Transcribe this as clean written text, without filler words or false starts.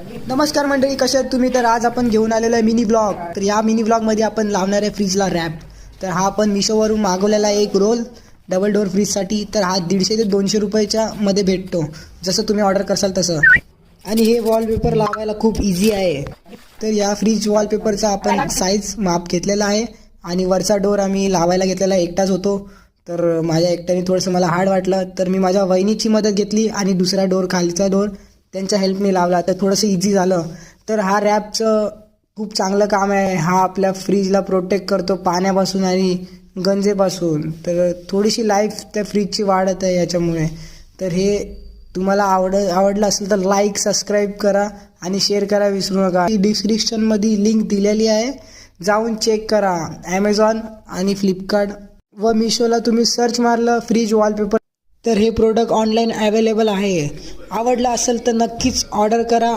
नमस्कार मंडळी, कशा आहेत तुम्ही? तर आज आपण घेऊन आलेलो आहे मिनी ब्लॉग. तर या मिनी ब्लॉगमध्ये आपण लावणार आहे फ्रीजला रॅप. तर हा आपण मिशोवरून मागवलेला एक रोल डबल डोअर फ्रीजसाठी. तर हा 150 ते 200 रुपयाच्या मध्ये भेटतो, जसं तुम्ही ऑर्डर करसाल तसं. आणि हे वॉलपेपर लावायला खूप इझी आहे. तर या फ्रीज वॉलपेपरचा आपण साईज माप घेतलेला आहे आणि वरचा डोर आम्ही लावायला घेतलेला एकटाच होतो. तर माझ्या एकट्याने थोडंसं मला हार्ड वाटलं, तर मी माझ्या वहिनीची मदत घेतली आणि दुसरा डोर, खालचा डोर, त्यांच्या हेल्पने लावला. तर थोडंसं इझी झालं. तर हा रॅपचं खूप चांगलं काम आहे. हा आपल्या फ्रीजला प्रोटेक्ट करतो पाण्यापासून आणि गंजेपासून. तर थोडीशी लाईफ त्या फ्रीजची वाढत आहे याच्यामुळे. तर हे तुम्हाला आवडलं असेल तर लाईक, सबस्क्राईब करा आणि शेअर करा विसरू नका. डिस्क्रिप्शनमध्ये लिंक दिलेली आहे, जाऊन चेक करा. ॲमेझॉन आणि फ्लिपकार्ट व मिशोला तुम्ही सर्च मारलं फ्रीज वॉलपेपर तर हे प्रोडक्ट ऑनलाईन अवेलेबल आहे. आवडलं असेल तर नक्कीच ऑर्डर करा.